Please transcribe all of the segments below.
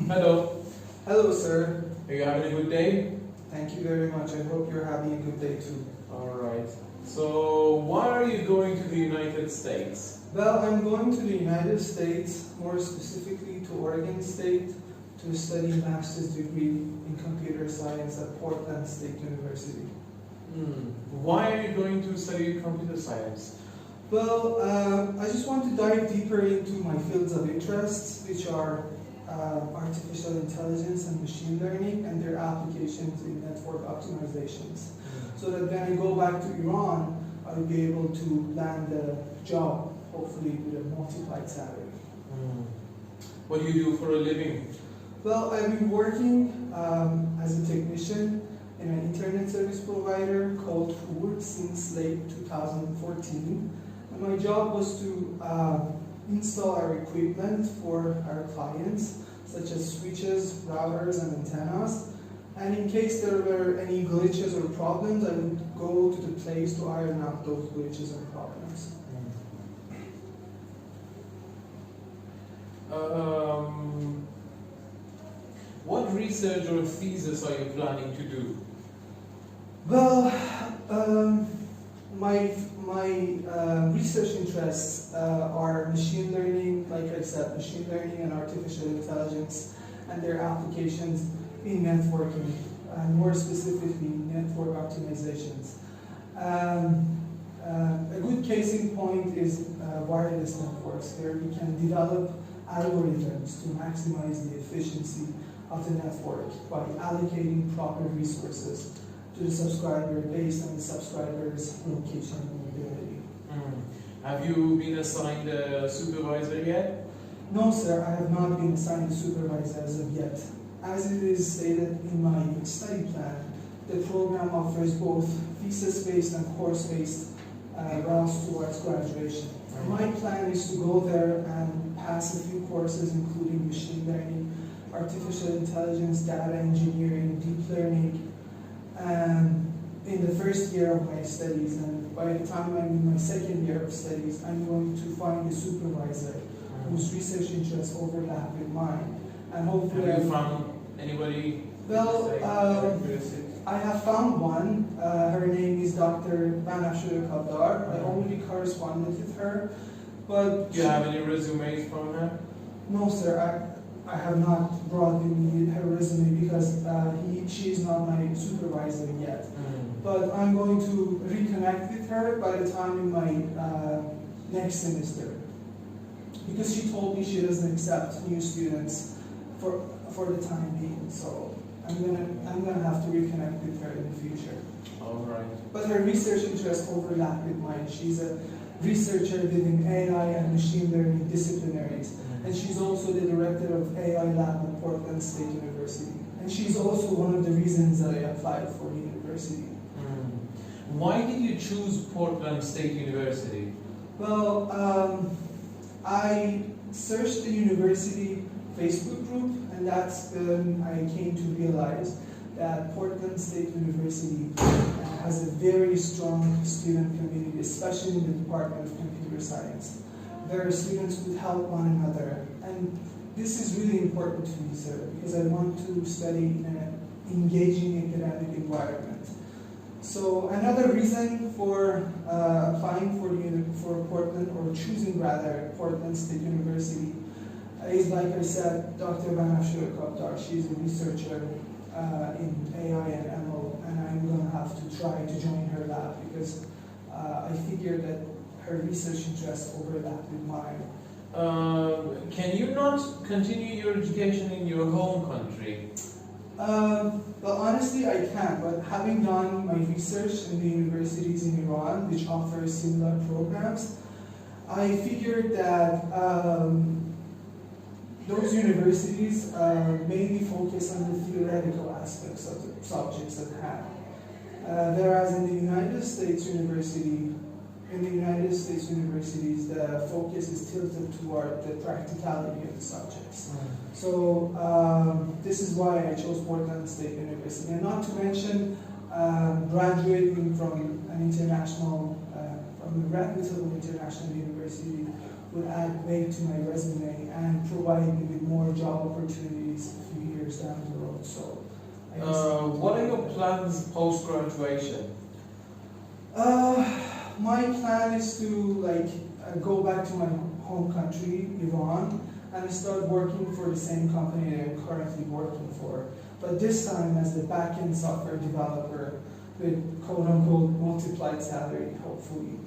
Hello. Hello, sir. Are you having a good day? Thank you very much. I hope you're having a good day too. Alright. So, why are you going to the United States? Well, I'm going to the United States, more specifically to Oregon State, to study a master's degree in computer science at Portland State University. Why are you going to study computer science? Well, I just want to dive deeper into my fields of interest, which are artificial intelligence and machine learning and their applications in network optimizations. So that when I go back to Iran, I'll be able to land a job, hopefully with a multiplied salary. What do you do for a living? Well, I've been working as a technician in an internet service provider called Ford since late 2014. And my job was to install our equipment for our clients, such as switches, routers, and antennas. And in case there were any glitches or problems, I would go to the place to iron out those glitches and problems. What research or thesis are you planning to do? Well, my research interests are machine learning, like I said, machine learning and artificial intelligence and their applications in networking, and more specifically network optimizations. A good case in point is wireless networks, where we can develop algorithms to maximize the efficiency of the network by allocating proper resources to the subscriber based on the subscriber's location and mobility. Have you been assigned a supervisor yet? No, sir, I have not been assigned a supervisor as of yet. As it is stated in my study plan, the program offers both thesis-based and course-based routes towards graduation. My plan is to go there and pass a few courses including machine learning, artificial intelligence, data engineering, deep learning, in the first year of my studies. And by the time I'm in my second year of studies, I'm going to find a supervisor whose research interests overlap with mine. And hopefully, have you found anybody? Well, I have found one. Her name is Dr. Banafshir Kabdar. I already corresponded with her, but do you have any resumes from her? No, sir. I have not brought with me her resume because she is not my supervisor yet. But I'm going to reconnect with her by the time in my next semester, because she told me she doesn't accept new students for the time being. So I'm gonna have to reconnect with her in the future. All right. But her research interests overlap with mine. She's a researcher within AI and machine learning disciplinaries. And she's also the director of AI Lab at Portland State University. And she's also one of the reasons that I applied for the university. Why did you choose Portland State University? Well, I searched the university Facebook group, and that's when I came to realize that Portland State University has a very strong student community, especially in the Department of Computer Science, where students would help one another. And this is really important to me, sir, because I want to study in an engaging academic environment. So another reason for applying for Portland, or choosing rather Portland State University, is, like I said, Dr. Banafshir Kabdar. She's a researcher in AI and ML, and I'm going to have to try to join her lab because I figure that her research interests overlap with mine. Can you not continue your education in your home country? Well, honestly, I can, but having done my research in the universities in Iran, which offer similar programs, I figured that those universities mainly focus on the theoretical aspects of the subjects at hand. Whereas in the United States universities, the focus is tilted toward the practicality of the subjects. So this is why I chose Portland State University, and not to mention graduating from an international, from a reputable international university would add weight to my resume and provide me with more job opportunities a few years down the road. So, what are your plans post-graduation? My plan is to go back to my home country, Iran, and start working for the same company that I'm currently working for. But this time as the back-end software developer with quote-unquote multiplied salary, hopefully.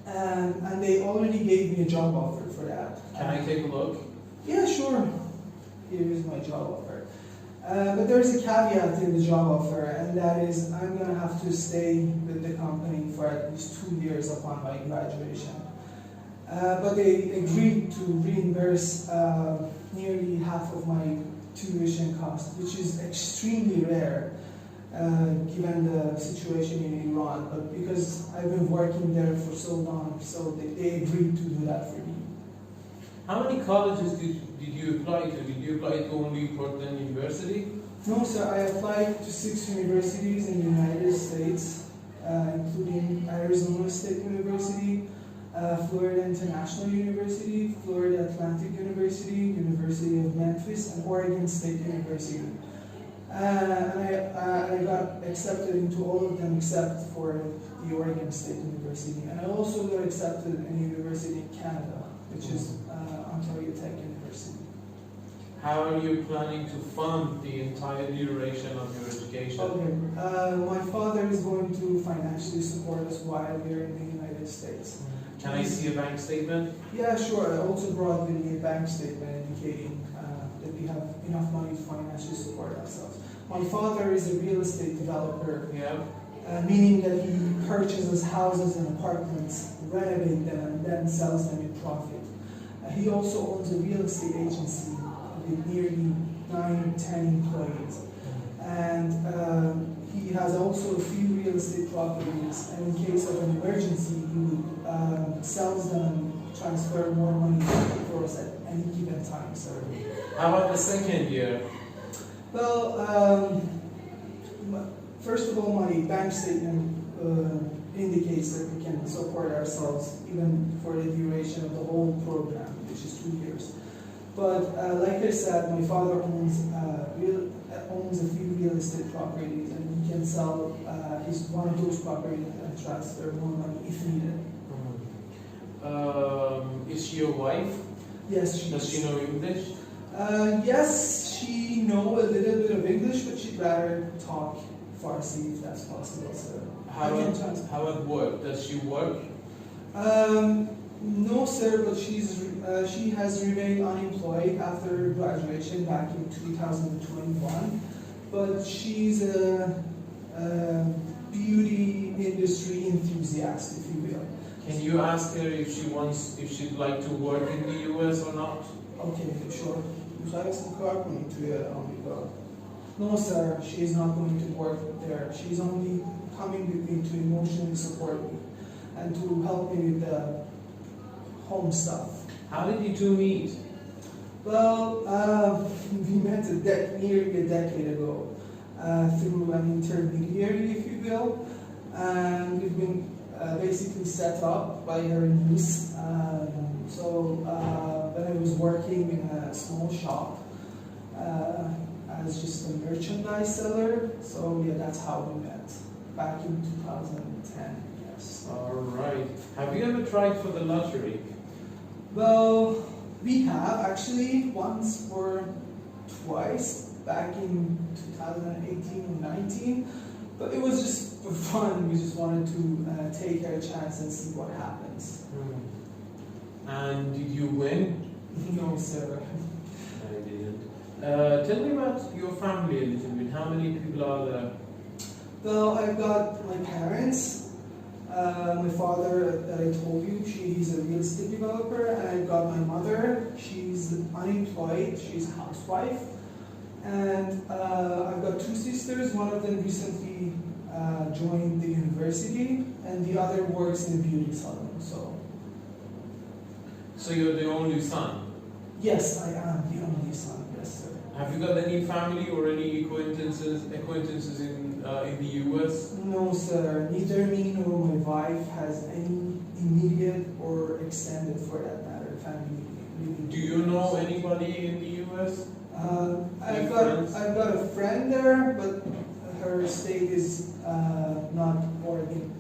And they already gave me a job offer for that. Can I take a look? Yeah, sure. Here is my job offer. But there's a caveat in the job offer, and that is I'm going to have to stay with the company for at least 2 years upon my graduation. But they agreed to reimburse nearly half of my tuition cost, which is extremely rare given the situation in Iran. But because I've been working there for so long, so they agreed to do that for me. How many colleges did you apply to? Did you apply to only Portland University? No, sir. I applied to 6 universities in the United States, including Arizona State University, Florida International University, Florida Atlantic University, University of Memphis, and Oregon State University. And I got accepted into all of them except for the Oregon State University. And I also got accepted in a university in Canada, which is Ontario Tech University. How are you planning to fund the entire duration of your education? Okay. My father is going to financially support us while we're in the United States. Can I see a bank statement? Yeah, sure. I also brought with me a bank statement indicating that we have enough money to financially support ourselves. My father is a real estate developer, meaning that he purchases houses and apartments, renovate them, and then sells them in profit. He also owns a real estate agency with nearly 9-10 employees. And he has also a few real estate properties, and in case of an emergency, he would sell them and transfer more money for us at any given time, sir. How about the second year? Well, first of all, my bank statement indicates that we can support ourselves even for the duration of the whole program, which is 2 years. But like I said, my father owns a few real estate properties, and he can sell one of those properties and transfer more money if needed. Is she your wife? Yes, she Does she know English? Yes, she knows a little bit of English, but she'd rather talk Farsi if that's possible. So How at work? Does she work? No, sir, but she has remained unemployed after graduation back in 2021. But she's a beauty industry enthusiast, if you will. Can you ask her if she'd like to work in the US or not? Okay, sure. No, sir, she is not going to work there. She's only coming with me to emotionally support me and to help me with the home stuff. How did you two meet? Well, we met nearly a decade ago through an intermediary, if you will, and we've been basically set up by her niece. When I was working in a small shop as just a merchandise seller, so yeah, that's how we met back in 2010. Yes. All right. Have you ever tried for the lottery? Well, we have actually once or twice back in 2018 and 19, but it was just for fun. We just wanted to take our chance and see what happens. And did you win? No, sir. I didn't. Tell me about your family a little bit. How many people are there? Well, I've got my parents. My father, that I told you, he's a real estate developer, and I've got my mother. She's unemployed. She's a housewife. And I've got 2 sisters. One of them recently joined the university, and the other works in a beauty salon. So you're the only son? Yes, I am the only son. Yes, sir. Have you got any family or any acquaintances in the US? No, sir. Neither me nor my wife has any immediate or extended, for that matter. family living. Do you know anybody in the US? I've got a friend there, but her state is not in Oregon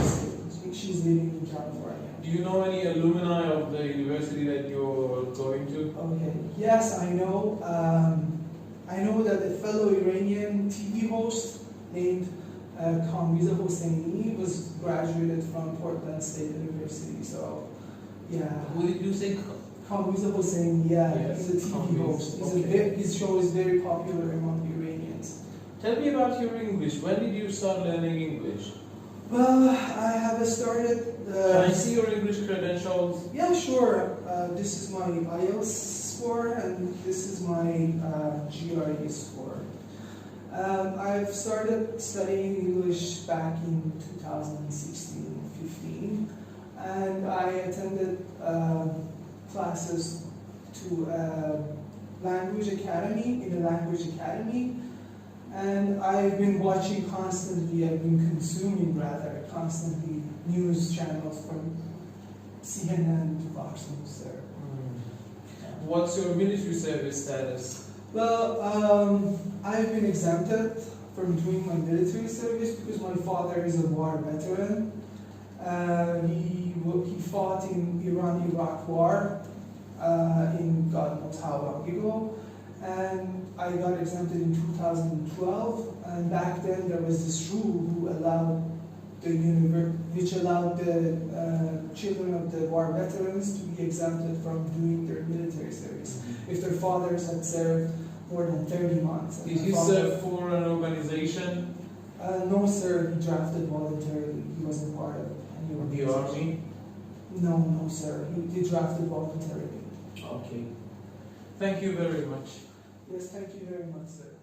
State. She's living in California. Do you know any alumni of the university that you're going to? Okay. Yes, I know. I know that a fellow Iranian TV host named Kambiza Hosseini was graduated from Portland State University. So, yeah. Who did you say? Kambiza Hosseini, yeah, Yes, he's a TV host. His show is very popular among Iranians. Tell me about your English. When did you start learning English? Well, I have started. Can I see your English credentials? Yeah, sure. This is my IELTS score, and this is my GRE score. I've started studying English back in 2016-15, and I attended classes to a language academy, and I've been watching constantly, I've been consuming rather constantly news channels from CNN to Fox News there. What's your military service status? Well, I've been exempted from doing my military service because my father is a war veteran. He fought in Iran-Iraq war in God knows how long ago. And I got exempted in 2012, and back then there was this rule which allowed the children of the war veterans to be exempted from doing their military service if their fathers had served more than 30 months. Did he serve for an organization? No, sir. He drafted voluntarily. He wasn't part of any organization. The army? No, sir. He drafted voluntarily. Okay. Thank you very much. Yes, thank you very much, sir.